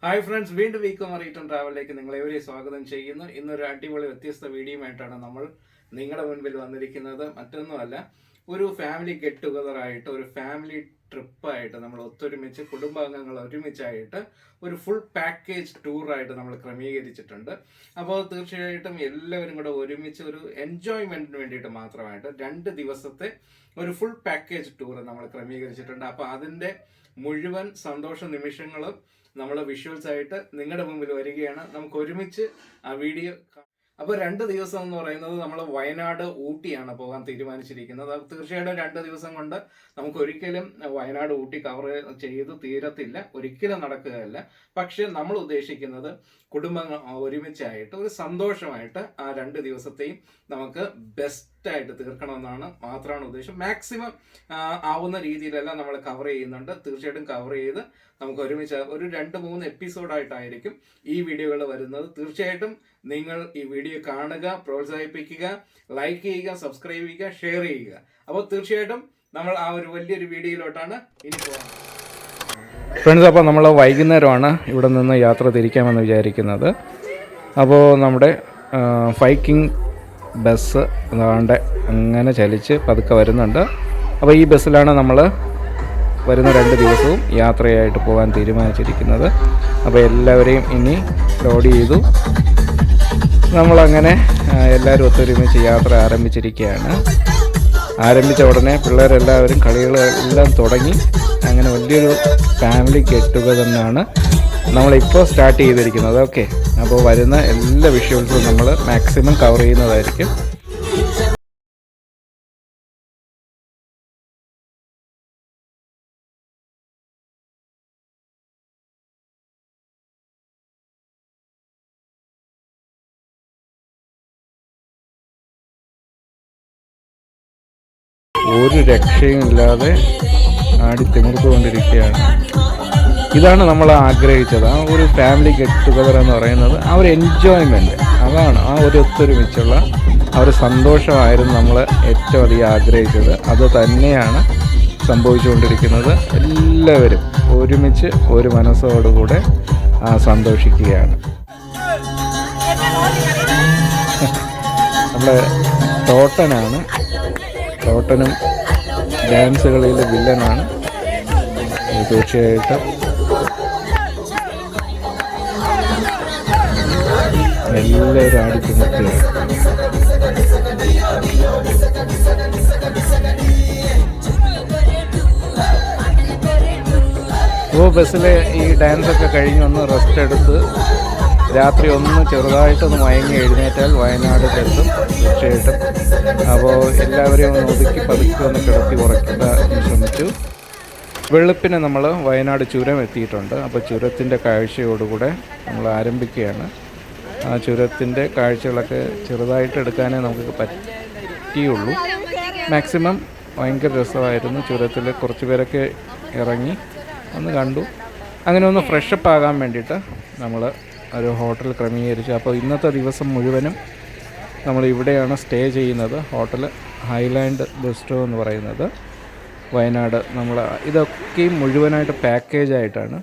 Hi friends, വീണ്ടും വീക്കുമാർ return ട്രാവലിലേക്ക് നിങ്ങളെവരെയും സ്വാഗതം ചെയ്യുന്നു. ഇന്നൊരു അടിപൊളി വ്യത്യസ്ത വീഡിയോയുമായിട്ടാണ് നമ്മൾ നിങ്ങളുടെ മുൻപിൽ വന്നിരിക്കുന്നത്. മറ്റൊന്നുമല്ല, ഒരു ഫാമിലി ഗെറ്റ് ടുഗദർ ആയിട്ട്, ഒരു ഫാമിലി ട്രിപ്പായിട്ട് നമ്മൾ ഒത്തൊരുമിച്ച് കുടുംബാംഗങ്ങൾ ഒരുമിച്ചായിട്ട് ഒരു ഫുൾ പാക്കേജ് ടൂറായിട്ട് നമ്മൾ ക്രമീകരിച്ചിട്ടുണ്ട്. അപ്പോൾ തീർച്ചയായിട്ടും എല്ലാവരും കൂടെ ഒരുമിച്ച് ഒരു എൻജോയ്മെന്റിന് വേണ്ടിയിട്ട് മാത്രമായിട്ട് 2 ദിവസത്തെ ഒരു ഫുൾ പാക്കേജ് ടൂർ നമ്മൾ ക്രമീകരിച്ചിട്ടുണ്ട്. അപ്പോൾ അതിൻ്റെ മുഴുവൻ സന്തോഷ നിമിഷങ്ങളും നമ്മൾ വിഷ്വൽസ് ആയിട്ട് നിങ്ങളുടെ മുമ്പിൽ വരികയാണ്. നമുക്ക് ഒരുമിച്ച് ആ വീഡിയോ. അപ്പോൾ 2 ദിവസം എന്ന് പറയുന്നത് നമ്മൾ വയനാട് ഊട്ടിയാണ് പോകാൻ തീരുമാനിച്ചിരിക്കുന്നത്. തീർച്ചയായിട്ടും 2 ദിവസം കൊണ്ട് നമുക്ക് ഒരിക്കലും വയനാട് ഊട്ടി കവർ ചെയ്ത് തീരത്തില്ല, ഒരിക്കലും നടക്കുകയല്ല. പക്ഷെ നമ്മൾ ഉദ്ദേശിക്കുന്നത് കുടുംബങ്ങൾ ഒരുമിച്ചായിട്ട് ഒരു സന്തോഷമായിട്ട് ആ 2 ദിവസത്തെയും നമുക്ക് ബെസ്റ്റായിട്ട് തീർക്കണമെന്നാണ് മാത്രമാണ് ഉദ്ദേശം. മാക്സിമം ആവുന്ന രീതിയിലെല്ലാം നമ്മൾ കവർ ചെയ്യുന്നുണ്ട്. തീർച്ചയായിട്ടും കവർ ചെയ്ത് നമുക്ക് ഒരുമിച്ച് ഒരു 2-3 എപ്പിസോഡായിട്ടായിരിക്കും ഈ വീഡിയോകൾ വരുന്നത്. തീർച്ചയായിട്ടും നിങ്ങൾ ഈ വീഡിയോ കാണുക, പ്രോത്സാഹിപ്പിക്കുക, ലൈക്ക് ചെയ്യുക, സബ്സ്ക്രൈബ് ചെയ്യുക, ഷെയർ ചെയ്യുക. അപ്പോൾ തീർച്ചയായിട്ടും നമ്മൾ ആ ഒരു വലിയൊരു വീഡിയോയിലോട്ടാണ് ഇനി പോകുന്നത്. ഫ്രണ്ട്സ്, അപ്പോൾ നമ്മൾ വൈകുന്നേരമാണ് ഇവിടെ നിന്ന് യാത്ര തിരിക്കാമെന്ന് വിചാരിക്കുന്നത്. അപ്പോൾ നമ്മുടെ ഫൈക്കിംഗ് ബസ് അതാണ്ട് അങ്ങനെ ചലിച്ച് പതുക്കെ വരുന്നുണ്ട്. അപ്പോൾ ഈ ബസ്സിലാണ് നമ്മൾ വരുന്ന 2 ദിവസവും യാത്രയായിട്ട് പോകാൻ തീരുമാനിച്ചിരിക്കുന്നത്. അപ്പോൾ എല്ലാവരെയും ഇനി ലോഡ് ചെയ്തു നമ്മളങ്ങനെ എല്ലാവരും ഒത്തൊരുമിച്ച് യാത്ര ആരംഭിച്ചിരിക്കുകയാണ്. ആരംഭിച്ച ഉടനെ പിള്ളേരെല്ലാവരും കളികളെല്ലാം തുടങ്ങി. അങ്ങനെ വലിയൊരു ഫാമിലി ഗെറ്റ് ടുഗദർ തന്നെയാണ് നമ്മളിപ്പോൾ സ്റ്റാർട്ട് ചെയ്തിരിക്കുന്നത്. ഓക്കെ, അപ്പോൾ വരുന്ന എല്ലാ വിഷ്വൽസും നമ്മൾ മാക്സിമം കവർ ചെയ്യുന്നതായിരിക്കും. ഒരു രക്ഷയുമില്ലാതെ ആടിത്തിമിർത്തുകൊണ്ടിരിക്കുകയാണ്. ഇതാണ് നമ്മൾ ആഗ്രഹിച്ചത്. ആ ഒരു ഫാമിലി ഗെറ്റ് ടുഗദർ എന്ന് പറയുന്നത് ആ ഒരു എൻജോയ്മെൻറ്റ്, അതാണ് ആ ഒരു ഒത്തൊരുമിച്ചുള്ള ആ ഒരു സന്തോഷമായിരുന്നു നമ്മൾ ഏറ്റവും അധികം ആഗ്രഹിച്ചത്. അത് തന്നെയാണ് സംഭവിച്ചുകൊണ്ടിരിക്കുന്നത്. എല്ലാവരും ഒരുമിച്ച് ഒരു മനസ്സോടുകൂടെ സന്തോഷിക്കുകയാണ്. നമ്മുടെ ടോട്ടനാണ്. ടോട്ടനും ഡാൻസ് കളിയിലെ വില്ലനാണ്. തീർച്ചയായിട്ടും എല്ലാവരും ആടിക്കുന്നിട്ട് ഇപ്പോൾ ബസ്സിലെ ഈ ഡാൻസൊക്കെ കഴിഞ്ഞൊന്ന് റെസ്റ്റ് എടുത്ത് രാത്രി ഒന്ന് ചെറുതായിട്ടൊന്ന് മയങ്ങി എഴുന്നേറ്റാൽ വയനാട് എത്തും തീർച്ചയായിട്ടും. അപ്പോൾ എല്ലാവരെയും ഒന്ന് ഒതുക്കി പതുക്കി ഒന്ന് കിടത്തി ഉറക്കാൻ ശ്രമിച്ചു. വെളുപ്പിന് നമ്മൾ വയനാട് ചുരം എത്തിയിട്ടുണ്ട്. അപ്പോൾ ചുരത്തിൻ്റെ കാഴ്ചയോടുകൂടെ നമ്മൾ ആരംഭിക്കുകയാണ്. ആ ചുരത്തിൻ്റെ കാഴ്ചകളൊക്കെ ചെറുതായിട്ട് എടുക്കാനേ നമുക്ക് പറ്റിയുള്ളൂ. മാക്സിമം ഭയങ്കര രസമായിരുന്നു. ചുരത്തിൽ കുറച്ച് പേരൊക്കെ ഇറങ്ങി ഒന്ന് കണ്ടു. അങ്ങനെ ഒന്ന് ഫ്രഷപ്പ് ആകാൻ വേണ്ടിയിട്ട് നമ്മൾ ഒരു ഹോട്ടൽ ക്രമീകരിച്ചു. അപ്പോൾ ഇന്നത്തെ ദിവസം മുഴുവനും നമ്മൾ ഇവിടെയാണ് സ്റ്റേ ചെയ്യുന്നത്. ഹോട്ടൽ ഹൈലാൻഡ് ബെസ്റ്റോ എന്ന് പറയുന്നത് വയനാട്. നമ്മൾ ഇതൊക്കെയും മുഴുവനായിട്ട് പാക്കേജായിട്ടാണ്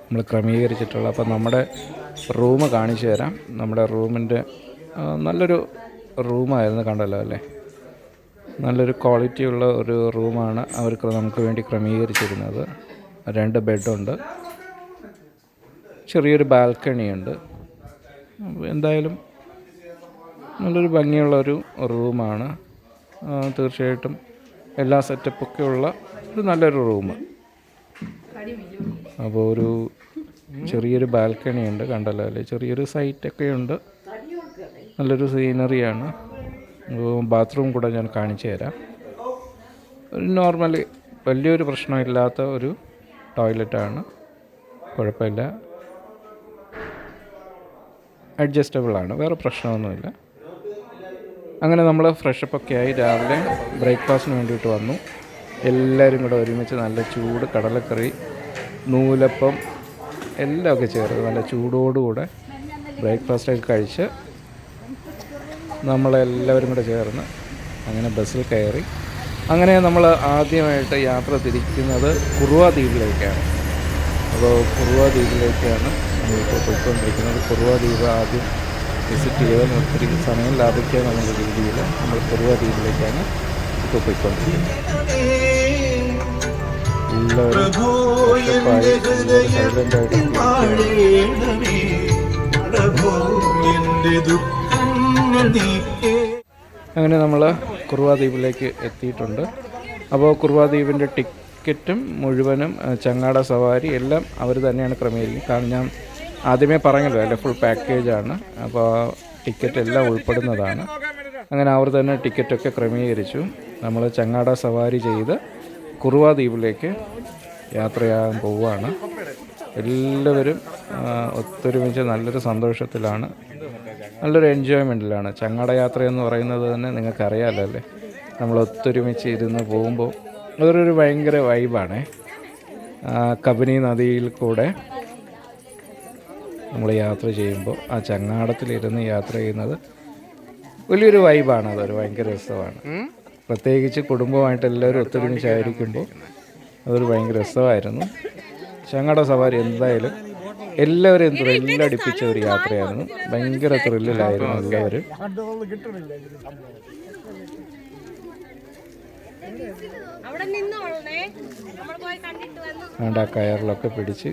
നമ്മൾ ക്രമീകരിച്ചിട്ടുള്ളത്. അപ്പോൾ നമ്മുടെ റൂം കാണിച്ചു തരാം. നമ്മുടെ റൂമിൻ്റെ നല്ലൊരു റൂമായിരുന്നു, കണ്ടല്ലോ അല്ലേ. നല്ലൊരു ക്വാളിറ്റിയുള്ള ഒരു റൂമാണ് അവർക്ക് നമുക്ക് വേണ്ടി ക്രമീകരിച്ചിരുന്നത്. 2 ബെഡുണ്ട്, ചെറിയൊരു ബാൽക്കണിയുണ്ട്. എന്തായാലും നല്ലൊരു ഭംഗിയുള്ളൊരു റൂമാണ്. തീർച്ചയായിട്ടും എല്ലാ സെറ്റപ്പൊക്കെ ഉള്ള ഒരു നല്ലൊരു റൂം. അപ്പോൾ ഒരു ചെറിയൊരു ബാൽക്കണിയുണ്ട്, കണ്ടല്ലോ അല്ലേ. ചെറിയൊരു സൈറ്റൊക്കെ ഉണ്ട്. നല്ലൊരു സീനറിയാണ്. ബാത്റൂം കൂടെ ഞാൻ കാണിച്ചു തരാം. ഒരു നോർമലി വലിയൊരു പ്രശ്നമില്ലാത്ത ഒരു ടോയ്ലറ്റാണ്, കുഴപ്പമില്ല, അഡ്ജസ്റ്റബിളാണ്, വേറെ പ്രശ്നമൊന്നുമില്ല. അങ്ങനെ നമ്മൾ ഫ്രഷപ്പൊക്കെ ആയി രാവിലെ ബ്രേക്ക്ഫാസ്റ്റിന് വേണ്ടിയിട്ട് വന്നു. എല്ലാവരും കൂടെ ഒരുമിച്ച് നല്ല ചൂട് കടലക്കറി, നൂലപ്പം എല്ലാമൊക്കെ ചേർത്ത് നല്ല ചൂടോടുകൂടെ ബ്രേക്ക്ഫാസ്റ്റൊക്കെ കഴിച്ച് നമ്മളെല്ലാവരും കൂടെ ചേർന്ന് അങ്ങനെ ബസ്സിൽ കയറി. അങ്ങനെ നമ്മൾ ആദ്യമായിട്ട് യാത്ര തിരിക്കുന്നത് കുറുവ ദ്വീപിലേക്കാണ്. അപ്പോൾ കുറുവ ദ്വീപിലേക്കാണ് നമ്മളിപ്പോൾ പോയിക്കൊണ്ടിരിക്കുന്നത്. കുറുവ ദ്വീപ് ആദ്യം വിസിറ്റ് ചെയ്യാൻ ഒത്തിരി സമയം ലാഭിക്കുക എന്നുള്ള രീതിയിൽ നമ്മൾ കുറുവ ദ്വീപിലേക്കാണ് ഇപ്പോൾ പോയിക്കൊണ്ടിരിക്കുന്നത്. എല്ലാവരും ഒറ്റപ്പായി സൈലൻ്റായിട്ട് അങ്ങനെ നമ്മൾ കുറുവ ദ്വീപിലേക്ക് എത്തിയിട്ടുണ്ട്. അപ്പോൾ കുറുവ ദ്വീപിൻ്റെ ടിക്കറ്റും മുഴുവനും ചങ്ങാട സവാരി എല്ലാം അവർ തന്നെയാണ് ക്രമീകരിക്കുന്നത്. കാരണം ഞാൻ ആദ്യമേ പറഞ്ഞല്ലോ അല്ലേ, ഫുൾ പാക്കേജാണ്. അപ്പോൾ ടിക്കറ്റ് എല്ലാം ഉൾപ്പെടുന്നതാണ്. അങ്ങനെ അവർ തന്നെ ടിക്കറ്റൊക്കെ ക്രമീകരിച്ചു. നമ്മൾ ചങ്ങാട സവാരി ചെയ്ത് കുറുവ ദ്വീപിലേക്ക് യാത്രയാകാൻ പോവുകയാണ്. എല്ലാവരും ഒത്തൊരുമിച്ച് നല്ലൊരു സന്തോഷത്തിലാണ്, നല്ലൊരു എൻജോയ്മെൻറ്റിലാണ്. ചങ്ങാട യാത്ര എന്ന് പറയുന്നത് തന്നെ നിങ്ങൾക്കറിയാമല്ലോ അല്ലേ, നമ്മൾ ഒത്തൊരുമിച്ച് ഇരുന്ന് പോകുമ്പോൾ അതൊരു ഭയങ്കര വൈബാണ്. കബനി നദിയിൽ കൂടെ നമ്മൾ യാത്ര ചെയ്യുമ്പോൾ ആ ചങ്ങാടത്തിലിരുന്ന് യാത്ര ചെയ്യുന്നത് വലിയൊരു വൈബാണ്. അതൊരു ഭയങ്കര രസമാണ്. പ്രത്യേകിച്ച് കുടുംബമായിട്ട് എല്ലാവരും ഒത്തൊരുമിച്ചായിരിക്കുമ്പോൾ അതൊരു ഭയങ്കര രസമായിരുന്നു. ചങ്ങാട സവാരി എന്തായാലും എല്ലാവരും ത്രില്ലടിപ്പിച്ച ഒരു യാത്രയായിരുന്നു. ഭയങ്കര ത്രില്ലിലായിരുന്നു എല്ലാവരും. ആ കയറിലൊക്കെ പിടിച്ച്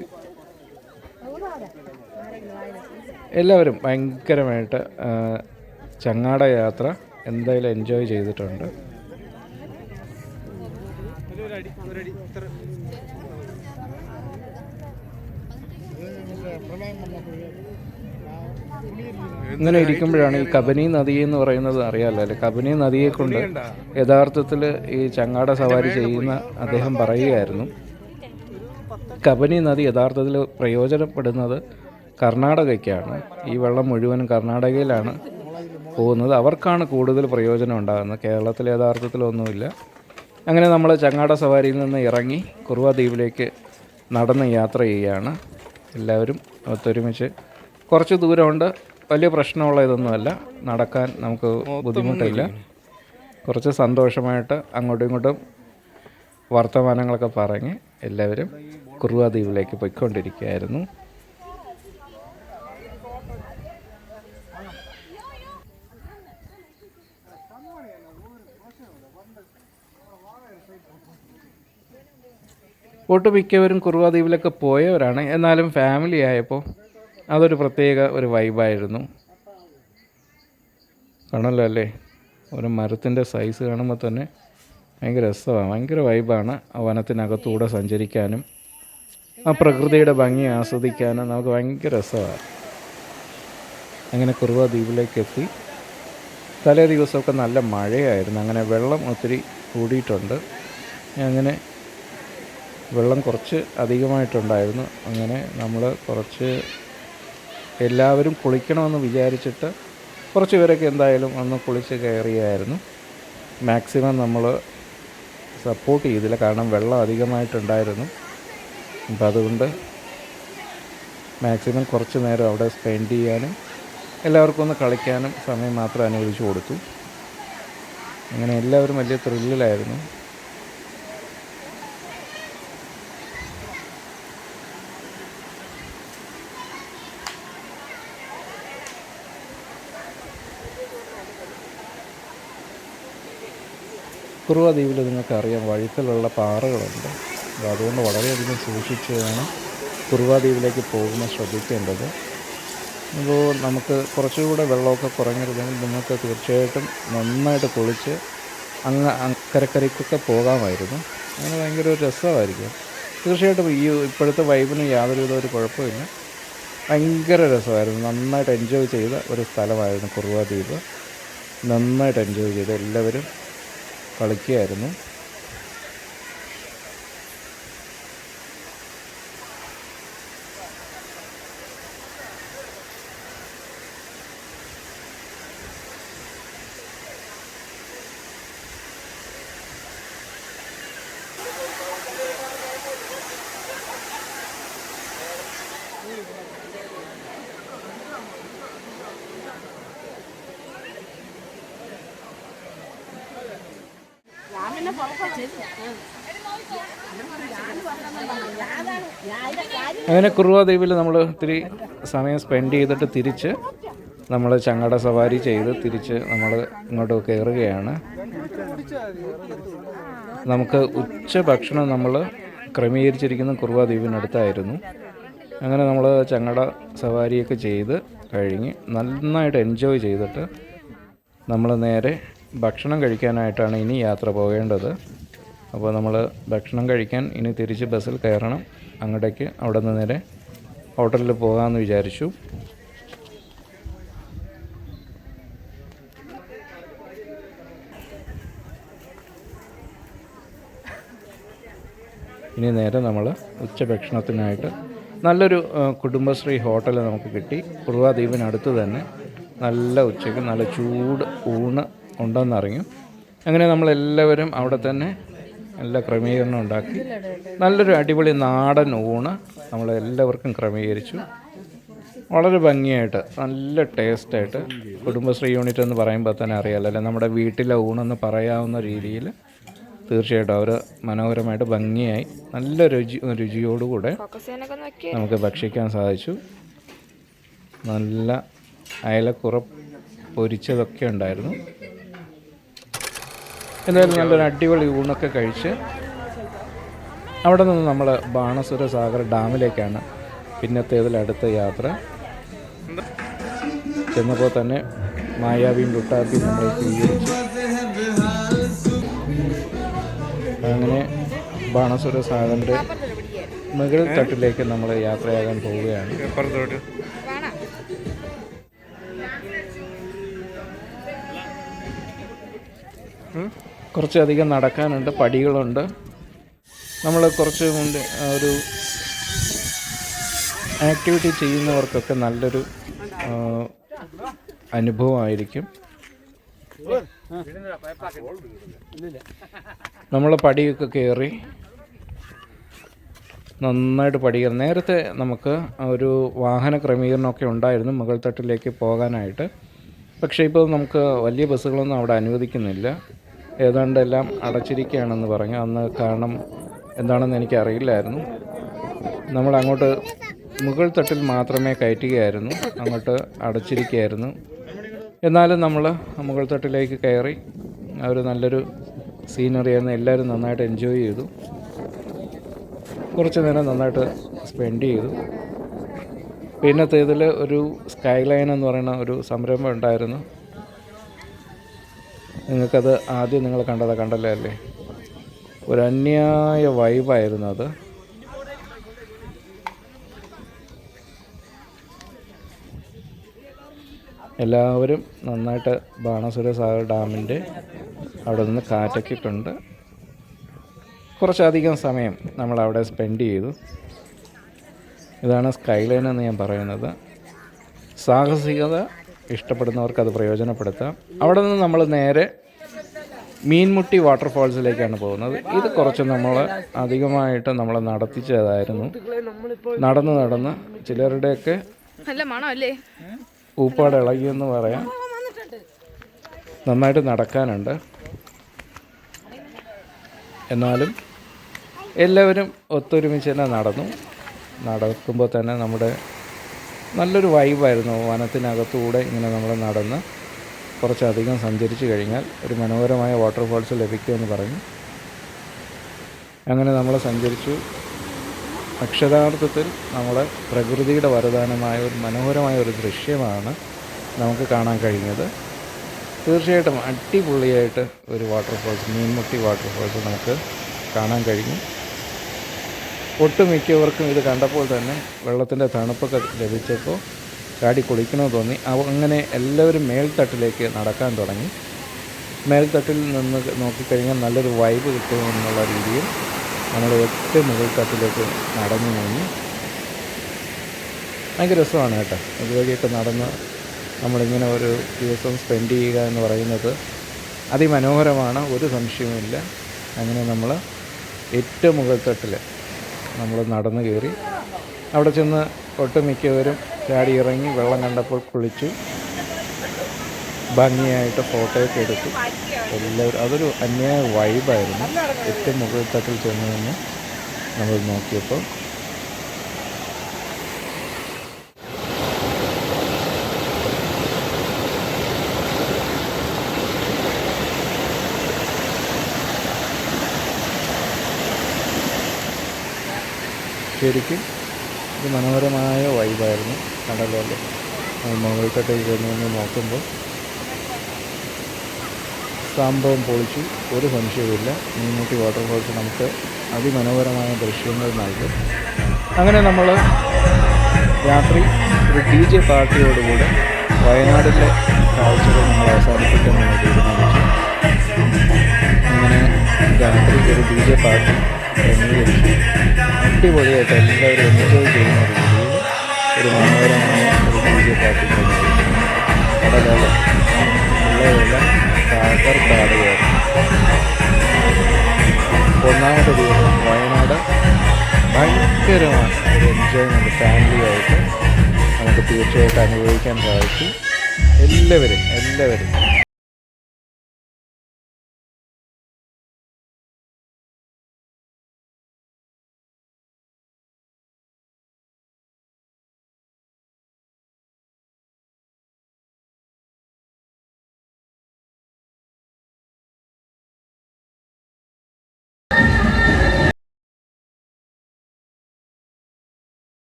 എല്ലാവരും ഭയങ്കരമായിട്ട് ചങ്ങാട യാത്ര എന്തായാലും എൻജോയ് ചെയ്തിട്ടുണ്ട്. ഇങ്ങനെ ഇരിക്കുമ്പോഴാണ് ഈ കബനി നദി എന്ന് പറയുന്നത് അറിയാമല്ലോ അല്ലേ. കബനി നദിയെ കൊണ്ട് യഥാർത്ഥത്തിൽ ഈ ചങ്ങാട സവാരി ചെയ്യുന്ന അദ്ദേഹം പറയുകയായിരുന്നു, കബനി നദി യഥാർത്ഥത്തിൽ പ്രയോജനപ്പെടുന്നത് കർണാടകയ്ക്കാണ്. ഈ വെള്ളം മുഴുവനും കർണാടകയിലാണ് പോകുന്നത്. അവർക്കാണ് കൂടുതൽ പ്രയോജനം ഉണ്ടാകുന്നത്. കേരളത്തിൽ യഥാർത്ഥത്തിലൊന്നുമില്ല. അങ്ങനെ നമ്മൾ ചങ്ങാട സവാരിയിൽ നിന്ന് ഇറങ്ങി കുറുവ ദ്വീപിലേക്ക് നടന്ന് യാത്ര ചെയ്യുകയാണ്. എല്ലാവരും ഒത്തൊരുമിച്ച്. കുറച്ച് ദൂരമുണ്ട്, വലിയ പ്രശ്നമുള്ള ഇതൊന്നുമല്ല, നടക്കാൻ നമുക്ക് ബുദ്ധിമുട്ടില്ല. കുറച്ച് സന്തോഷമായിട്ട് അങ്ങോട്ടും ഇങ്ങോട്ടും വർത്തമാനങ്ങളൊക്കെ പറഞ്ഞ് എല്ലാവരും കുറുവ ദ്വീപിലേക്ക് പോയിക്കൊണ്ടിരിക്കുകയായിരുന്നു. ഒട്ടുമിക്കവരും കുറുവ ദ്വീപിലൊക്കെ പോയവരാണ്. എന്നാലും ഫാമിലി ആയപ്പോൾ അതൊരു പ്രത്യേക ഒരു വൈബായിരുന്നു. കാണല്ലോ അല്ലേ, ഒരു മരത്തിൻ്റെ സൈസ് കാണുമ്പോൾ തന്നെ ഭയങ്കര രസമാണ്, ഭയങ്കര വൈബാണ്. ആ വനത്തിനകത്തൂടെ സഞ്ചരിക്കാനും ആ പ്രകൃതിയുടെ ഭംഗി ആസ്വദിക്കാനും നമുക്ക് ഭയങ്കര രസമാണ്. അങ്ങനെ കുറുവ ദ്വീപിലേക്ക് എത്തി. തലേ ദിവസമൊക്കെ നല്ല മഴയായിരുന്നു. അങ്ങനെ വെള്ളം ഒത്തിരി കൂടിയിട്ടുണ്ട്. അങ്ങനെ വെള്ളം കുറച്ച് അധികമായിട്ടുണ്ടായിരുന്നു. അങ്ങനെ നമ്മൾ കുറച്ച് എല്ലാവരും കുളിക്കണമെന്ന് വിചാരിച്ചിട്ട് കുറച്ച് പേരൊക്കെ എന്തായാലും ഒന്ന് കുളിച്ച് കയറിയായിരുന്നു. മാക്സിമം നമ്മൾ സപ്പോർട്ട് ചെയ്തില്ല, കാരണം വെള്ളം അധികമായിട്ടുണ്ടായിരുന്നു. അപ്പം അതുകൊണ്ട് മാക്സിമം കുറച്ച് നേരം അവിടെ സ്പെൻഡ് ചെയ്യാനും എല്ലാവർക്കും ഒന്ന് കളിക്കാനും സമയം മാത്രം അനുവദിച്ചു കൊടുത്തു. അങ്ങനെ എല്ലാവരും വലിയ ത്രില്ലിലായിരുന്നു. കുറുവ ദ്വീപിൽ നിങ്ങൾക്കറിയാം വഴുക്കലുള്ള പാറകളുണ്ട്. അപ്പോൾ അതുകൊണ്ട് വളരെയധികം സൂക്ഷിച്ച് വേണം കുറുവ ദ്വീപിലേക്ക് പോകുമ്പോൾ ശ്രദ്ധിക്കേണ്ടത്. അപ്പോൾ നമുക്ക് കുറച്ചുകൂടെ വെള്ളമൊക്കെ കുറഞ്ഞിരുന്നെങ്കിൽ നിങ്ങൾക്ക് തീർച്ചയായിട്ടും നന്നായിട്ട് കുളിച്ച് അക്കരക്കരയ്ക്കൊക്കെ പോകാമായിരുന്നു. അങ്ങനെ ഭയങ്കര ഒരു രസമായിരിക്കും. തീർച്ചയായിട്ടും ഇപ്പോഴത്തെ വൈബിന് യാതൊരുവിധ ഒരു കുഴപ്പമില്ല. ഭയങ്കര രസമായിരുന്നു. നന്നായിട്ട് എൻജോയ് ചെയ്ത ഒരു സ്ഥലമായിരുന്നു കുറുവ ദ്വീപ്. നന്നായിട്ട് എൻജോയ് ചെയ്ത് എല്ലാവരും കളിക്കുകയായിരുന്നു. അങ്ങനെ കുറുവ ദ്വീപിൽ നമ്മൾ ഇത്തിരി സമയം സ്പെൻഡ് ചെയ്തിട്ട് തിരിച്ച് നമ്മൾ ചങ്ങാട സവാരി ചെയ്ത് തിരിച്ച് നമ്മൾ ഇങ്ങോട്ട് കയറുകയാണ്. നമുക്ക് ഉച്ച ഭക്ഷണം നമ്മൾ ക്രമീകരിച്ചിരിക്കുന്ന കുറുവ ദ്വീപിനടുത്തായിരുന്നു. അങ്ങനെ നമ്മൾ ചങ്ങാട സവാരിയൊക്കെ ചെയ്ത് കഴിഞ്ഞ് നന്നായിട്ട് എൻജോയ് ചെയ്തിട്ട് നമ്മൾ നേരെ ഭക്ഷണം കഴിക്കാനായിട്ടാണ് ഇനി യാത്ര പോകേണ്ടത്. അപ്പോൾ നമ്മൾ ഭക്ഷണം കഴിക്കാൻ ഇനി തിരിച്ച് ബസ്സിൽ കയറണം അങ്ങോട്ടേക്ക്. അവിടെ നിന്ന് നേരെ ഹോട്ടലിൽ പോകാമെന്ന് വിചാരിച്ചു. ഇനി നേരെ നമ്മൾ ഉച്ചഭക്ഷണത്തിനായിട്ട് നല്ലൊരു കുടുംബശ്രീ ഹോട്ടൽ നമുക്ക് കിട്ടി. കുറുവ ദ്വീപിനടുത്ത് തന്നെ നല്ല ഉച്ചയ്ക്ക് നല്ല ചൂട് ഊണ് ഉണ്ടെന്നറിഞ്ഞു. അങ്ങനെ നമ്മളെല്ലാവരും അവിടെ തന്നെ എല്ലാ ക്രമീകരണം ഉണ്ടാക്കി നല്ലൊരു അടിപൊളി നാടൻ ഊണ് നമ്മളെല്ലാവർക്കും ക്രമീകരിച്ചു. വളരെ ഭംഗിയായിട്ട് നല്ല ടേസ്റ്റായിട്ട് കുടുംബശ്രീ യൂണിറ്റ് എന്ന് പറയുമ്പോൾ തന്നെ അറിയാമല്ലോ അല്ലേ, നമ്മുടെ വീട്ടിലെ ഊണെന്ന് പറയാവുന്ന രീതിയിൽ തീർച്ചയായിട്ടും അവർ മനോഹരമായിട്ട് ഭംഗിയായി നല്ല രുചിയോടുകൂടെ നമുക്ക് ഭക്ഷിക്കാൻ സാധിച്ചു. നല്ല അയലക്കുറ പൊരിച്ചതൊക്കെ ഉണ്ടായിരുന്നു. എന്തായാലും നല്ലൊരു അടിപൊളി ഊണൊക്കെ കഴിച്ച് അവിടെ നിന്ന് നമ്മൾ ബാണാസുര സാഗർ ഡാമിലേക്കാണ് പിന്നത്തേതിലടുത്ത യാത്ര. ചെന്നപ്പോൾ തന്നെ മായാവിയും ലുട്ടാപ്പിയും നമ്മളെ സ്വീകരിച്ചു. അങ്ങനെ ബാണാസുര സാഗറിൻ്റെ മുകൾ തട്ടിലേക്ക് നമ്മൾ യാത്രയാകാൻ പോവുകയാണ്. കുറച്ചധികം നടക്കാനുണ്ട്, പടികളുണ്ട്. നമ്മൾ കുറച്ച് മുൻപ് ഒരു ആക്ടിവിറ്റി ചെയ്യുന്നവർക്കൊക്കെ നല്ലൊരു അനുഭവമായിരിക്കും. നമ്മൾ പടിയൊക്കെ കയറി നന്നായിട്ട് പടികൾ. നേരത്തെ നമുക്ക് ഒരു വാഹന ക്രമീകരണമൊക്കെ ഉണ്ടായിരുന്നു മുകൾ തട്ടിലേക്ക് പോകാനായിട്ട്. പക്ഷേ ഇപ്പോൾ നമുക്ക് വലിയ ബസ്സുകളൊന്നും അവിടെ അനുവദിക്കുന്നില്ല. ഏതാണ്ട് എല്ലാം അടച്ചിരിക്കുകയാണെന്ന് പറഞ്ഞു. അന്ന് കാരണം എന്താണെന്ന് എനിക്കറിയില്ലായിരുന്നു. നമ്മൾ അങ്ങോട്ട് മുകൾ തട്ടിൽ മാത്രമേ കയറ്റുകയായിരുന്നു, അങ്ങോട്ട് അടച്ചിരിക്കുകയായിരുന്നു. എന്നാലും നമ്മൾ മുകൾ തട്ടിലേക്ക് കയറി ഒരു നല്ലൊരു സീനറിയായിരുന്നു. എല്ലാവരും നന്നായിട്ട് എൻജോയ് ചെയ്തു. കുറച്ച് നേരം നന്നായിട്ട് സ്പെൻഡ് ചെയ്തു. പിന്നത്തേതിൽ ഒരു സ്കൈ ലൈൻ എന്ന് പറയുന്ന ഒരു സംരംഭം ഉണ്ടായിരുന്നു. നിങ്ങൾക്കത് ആദ്യം നിങ്ങൾ കണ്ടല്ലേ അല്ലേ? ഒരു അന്യായ വൈബായിരുന്നു അത്. എല്ലാവരും നന്നായിട്ട് ബാണാസുര സാഗർ ഡാമിൻ്റെ അവിടെ നിന്ന് കാറ്റൊക്കെ കൊണ്ട് കുറച്ചധികം സമയം നമ്മളവിടെ സ്പെൻഡ് ചെയ്തു. ഇതാണ് സ്കൈ ലൈൻ എന്ന് ഞാൻ പറയുന്നത്. സാഹസികത ഇഷ്ടപ്പെടുന്നവർക്ക് അത് പ്രയോജനപ്പെടുത്താം. അവിടെ നിന്ന് നമ്മൾ നേരെ മീൻമുട്ടി വാട്ടർഫാൾസിലേക്കാണ് പോകുന്നത്. ഇത് കുറച്ച് നമ്മൾ അധികമായിട്ട് നമ്മൾ നടത്തിച്ചതായിരുന്നു. നടന്ന് ചിലരുടെയൊക്കെ ഊപ്പാട് ഇളകിയെന്ന് പറയാം. നന്നായിട്ട് നടക്കാനുണ്ട്. എന്നാലും എല്ലാവരും ഒത്തൊരുമിച്ച് തന്നെ നടക്കുമ്പോൾ തന്നെ നമ്മുടെ നല്ലൊരു വൈബായിരുന്നു. വനത്തിനകത്തൂടെ ഇങ്ങനെ നമ്മൾ നടന്ന് കുറച്ചധികം സഞ്ചരിച്ച് കഴിഞ്ഞാൽ ഒരു മനോഹരമായ വാട്ടർഫാൾസ് ലഭിക്കുമെന്ന് പറഞ്ഞു. അങ്ങനെ നമ്മൾ സഞ്ചരിച്ചു. അക്ഷരാർത്ഥത്തിൽ നമ്മളെ പ്രകൃതിയുടെ വരദാനമായ ഒരു മനോഹരമായ ഒരു ദൃശ്യമാണ് നമുക്ക് കാണാൻ കഴിഞ്ഞത്. തീർച്ചയായിട്ടും അടിപൊളിയായിട്ട് ഒരു വാട്ടർഫാൾസ്, മീൻമുട്ടി വാട്ടർഫാൾസ് നമുക്ക് കാണാൻ കഴിഞ്ഞു. ഒട്ടുമിക്കവർക്കും ഇത് കണ്ടപ്പോൾ തന്നെ വെള്ളത്തിൻ്റെ തണുപ്പൊക്കെ ലഭിച്ചപ്പോൾ ചാടി കുളിക്കണമെന്ന് തോന്നി. അങ്ങനെ എല്ലാവരും മേൽത്തട്ടിലേക്ക് നടക്കാൻ തുടങ്ങി. മേൽത്തട്ടിൽ നിന്ന് നോക്കിക്കഴിഞ്ഞാൽ നല്ലൊരു വൈബ് കിട്ടുമെന്നുള്ള രീതിയിൽ നമ്മൾ ഏറ്റവും മുകൾ തട്ടിലേക്ക് നടന്നു നീങ്ങി. ഭയങ്കര രസമാണ് കേട്ടോ. ഇതുവഴിയൊക്കെ നടന്ന് നമ്മളിങ്ങനെ ഒരു ദിവസം സ്പെൻഡ് ചെയ്യുക എന്ന് പറയുന്നത് അതിമനോഹരമാണ്, ഒരു സംശയവുമില്ല. അങ്ങനെ നമ്മൾ ഏറ്റവും മുകൾ തട്ടിൽ നമ്മൾ നടന്നു കയറി. അവിടെ ചെന്ന് ഒട്ടുമിക്കവരും ചാടി ഇറങ്ങി വെള്ളം കണ്ടപ്പോൾ കുളിച്ചു. ഭംഗിയായിട്ട് ഫോട്ടോയൊക്കെ എടുത്തു. എല്ലാവരും അതൊരു അന്യായ വൈബായിരുന്നു. ഏറ്റവും മുകളിൽ തട്ടിൽ ചെന്ന് നിന്ന് നമ്മൾ നോക്കിയപ്പോൾ ശരിക്കും ഒരു മനോഹരമായ വൈബായിരുന്നു. കടലല്ലേ മുകളിൽത്തട്ടിൽ ചെന്ന് നോക്കുമ്പോൾ സംഭവം പൊളിച്ചു, ഒരു സംശയവുമില്ല. മീൻമുട്ടി വാട്ടർഫോൾസ് നമുക്ക് അതിമനോഹരമായ ദൃശ്യങ്ങൾ നൽകും. അങ്ങനെ നമ്മൾ രാത്രി ഒരു DJ പാർട്ടിയോടുകൂടെ വയനാടിലെ കാഴ്ചകൾ നമ്മൾ അവസാനിപ്പിക്കാൻ നമ്മൾ തീരുമാനിച്ചു. അങ്ങനെ രാത്രി ഒരു DJ പാർട്ടി ക്രമീകരിച്ചു. അടിപൊളിയായിട്ട് എല്ലാവരും എൻജോയ് ചെയ്യുന്ന രീതിയിൽ ഒരു മനോഹരമായ ഒരു DJ പാർട്ടി ക്രമീകരിച്ചു. കടലല്ല ഉള്ളവരെല്ല തകർക്കാടുകയായിരുന്നു. ഒന്നാമത്തെ ദിവസം വയനാട് ഭയങ്കരമായ ഒരു എൻജോയ്മെൻറ്റ് ഫാമിലിയായിട്ട് നമുക്ക് തീർച്ചയായിട്ടും അനുഭവിക്കാൻ സാധിച്ചു. എല്ലാവരും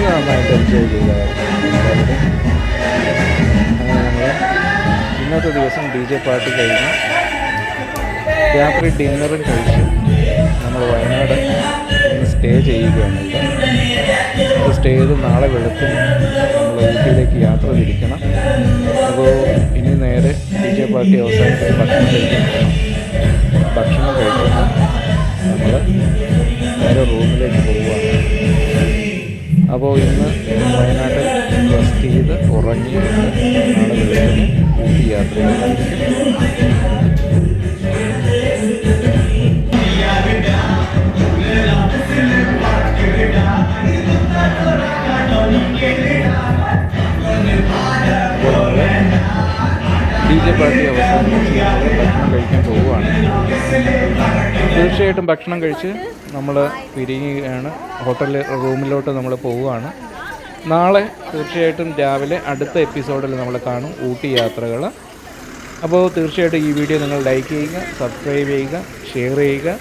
നന്നായിട്ട് എൻജോയ് ചെയ്തായിരുന്നു എല്ലാവരും. അങ്ങനെ നമ്മൾ ഇന്നത്തെ ദിവസം DJ പാർട്ടി കഴിഞ്ഞ് രാത്രി ഡിന്നറും കഴിച്ച് നമ്മൾ വയനാട് ഇന്ന് സ്റ്റേ ചെയ്യുകയാണ്. ഇവിടെ സ്റ്റേ ചെയ്ത് നാളെ വെളുപ്പിന് നമ്മൾ ഊട്ടിയിലേക്ക് യാത്ര തിരിക്കണം. അപ്പോൾ ഇനി നേരെ DJ പാർട്ടി അവസാനിപ്പിച്ച് ഭക്ഷണം കഴിക്കണം. നമ്മൾ നേരെ റൂമിലേക്ക് പോവുകയാണ്. അപ്പോൾ ഇന്ന് വയനാട്ടിൽ റെസ്റ്റ് ചെയ്ത് ഉറങ്ങിയിട്ട് നാളെ വെളുപ്പിന് ഊട്ടി യാത്രയിലായിരിക്കും. DJ പാർട്ടി അവസാനിപ്പിച്ച് നമ്മൾ ഭക്ഷണം കഴിക്കാൻ പോവുകയാണ്. തീർച്ചയായിട്ടും ഭക്ഷണം കഴിച്ച് നമ്മൾ പിരിയുകയാണ്. ഹോട്ടലിൽ റൂമിലോട്ട് നമ്മൾ പോവുകയാണ്. നാളെ തീർച്ചയായിട്ടും രാവിലെ അടുത്ത എപ്പിസോഡിൽ നമ്മൾ കാണും ഊട്ടി യാത്രകൾ. അപ്പോൾ തീർച്ചയായിട്ടും ഈ വീഡിയോ നിങ്ങൾ ലൈക്ക് ചെയ്യുക, സബ്സ്ക്രൈബ് ചെയ്യുക, ഷെയർ ചെയ്യുക.